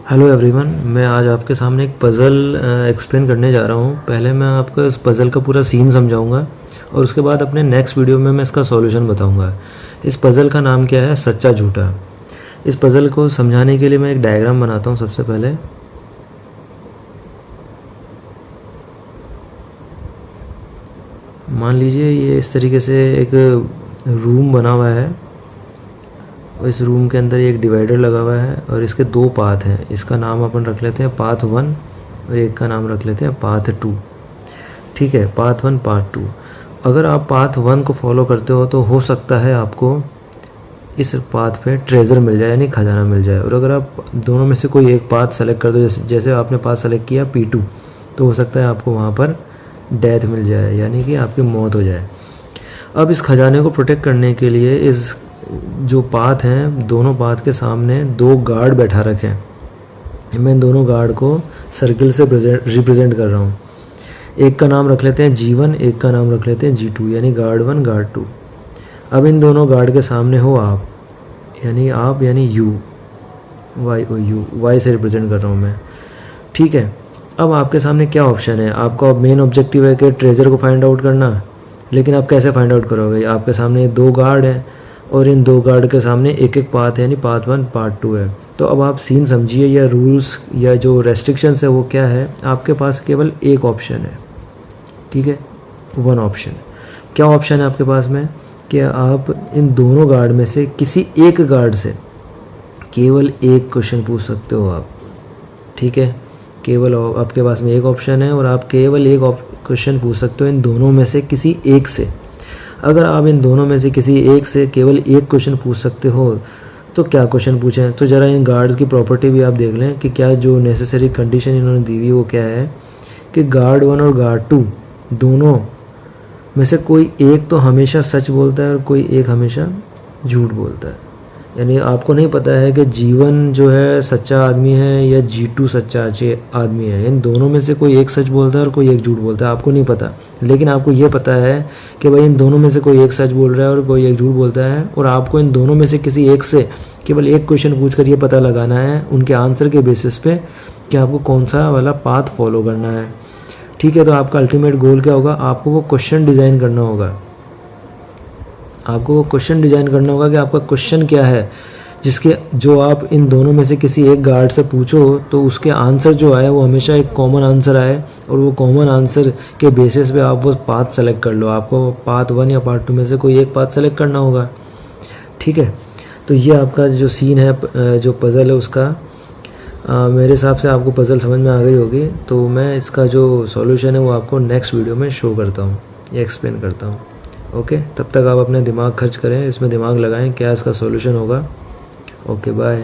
Hello everyone, मैं आज आपके सामने एक पज़ल एक्सप्लेन करने जा रहा हूँ। पहले मैं आपको इस पज़ल का पूरा सीन समझाऊंगा और उसके बाद अपने नेक्स्ट वीडियो में मैं इसका सॉल्यूशन बताऊंगा। इस पज़ल का नाम क्या है? सच्चा झूठा। इस पज़ल को समझाने के लिए मैं एक डायग्राम बनाता हूँ। सबसे पहले मान लीजिए ये इस तरीके से एक रूम बना हुआ है और इस रूम के अंदर एक डिवाइडर लगा हुआ है और इसके दो पाथ हैं। इसका नाम अपन रख लेते हैं पाथ 1 और एक का नाम रख लेते हैं पाथ 2। ठीक है, पाथ 1 पाथ 2। अगर आप पाथ 1 को फॉलो करते हो तो हो सकता है आपको इस पाथ पे ट्रेजर मिल जाए, यानी खजाना मिल जाए। और अगर आप दोनों में से कोई एक पाथ सेलेक्ट कर दो, जैसे आपने पाथ सेलेक्ट किया P2, तो हो सकता है आपको वहाँ पर डेथ मिल जाए, यानी कि आपकी मौत हो जाए। अब इस खजाने को प्रोटेक्ट करने के लिए इस जो पाथ हैं, दोनों पाथ के सामने दो गार्ड बैठा रखे हैं। मैं इन दोनों गार्ड को सर्किल से रिप्रेजेंट कर रहा हूँ। एक का नाम रख लेते हैं G1, एक का नाम रख लेते हैं G2, यानी गार्ड 1 गार्ड 2। अब इन दोनों गार्ड के सामने हो आप यानी यू, वाई से रिप्रेजेंट कर रहा हूँ मैं। ठीक है, अब आपके सामने क्या ऑप्शन है? आपका मेन ऑब्जेक्टिव है कि ट्रेजर को फाइंड आउट करना, लेकिन आप कैसे फाइंड आउट करोगे? आपके सामने दो गार्ड हैं और इन दो गार्ड के सामने एक एक पाथ है, यानी पाथ 1 पाथ 2 है। तो अब आप सीन समझिए, या रूल्स या जो रेस्ट्रिक्शंस है वो क्या है। आपके पास केवल एक ऑप्शन है, ठीक है, वन ऑप्शन। क्या ऑप्शन है आपके पास में? कि आप इन दोनों गार्ड में से किसी एक गार्ड से केवल एक क्वेश्चन पूछ सकते हो आप। ठीक है, केवल आपके पास में एक ऑप्शन है और आप केवल एक क्वेश्चन पूछ सकते हो इन दोनों में से किसी एक से। अगर आप इन दोनों में से किसी एक से केवल एक क्वेश्चन पूछ सकते हो तो क्या क्वेश्चन पूछें? तो ज़रा इन गार्ड्स की प्रॉपर्टी भी आप देख लें कि क्या जो नेसेसरी कंडीशन इन्होंने दी हुई वो क्या है कि गार्ड 1 और गार्ड 2 दोनों में से कोई एक तो हमेशा सच बोलता है और कोई एक हमेशा झूठ बोलता है। यानी आपको नहीं पता है कि G1 जो है सच्चा आदमी है या G2 सच्चा आदमी है। इन दोनों में से कोई एक सच बोलता है और कोई एक झूठ बोलता है, आपको नहीं पता। लेकिन आपको ये पता है कि भाई इन दोनों में से कोई एक सच बोल रहा है और कोई एक झूठ बोलता है, और आपको इन दोनों में से किसी एक से केवल एक क्वेश्चन पूछ कर ये पता लगाना है उनके आंसर के बेसिस पे कि आपको कौन सा वाला पाथ फॉलो करना है। ठीक है, तो आपका अल्टीमेट गोल क्या होगा? आपको वो क्वेश्चन डिज़ाइन करना होगा। आपको वो क्वेश्चन डिज़ाइन करना होगा कि आपका क्वेश्चन क्या है, जिसके जो आप इन दोनों में से किसी एक गार्ड से पूछो तो उसके आंसर जो आए वो हमेशा एक कॉमन आंसर आए, और वो कॉमन आंसर के बेसिस पे आप वो पाथ सेलेक्ट कर लो। आपको पाथ 1 या पाथ 2 में से कोई एक पाथ सेलेक्ट करना होगा। ठीक है, तो ये आपका जो सीन है, जो पज़ल है उसका, मेरे हिसाब से आपको पज़ल समझ में आ गई होगी। तो मैं इसका जो सॉल्यूशन है वो आपको नेक्स्ट वीडियो में शो करता हूँ या एक्सप्लेन करता हूँ। ओके, तब तक आप अपने दिमाग खर्च करें, इसमें दिमाग लगाएं क्या इसका सॉल्यूशन होगा। Okay, bye.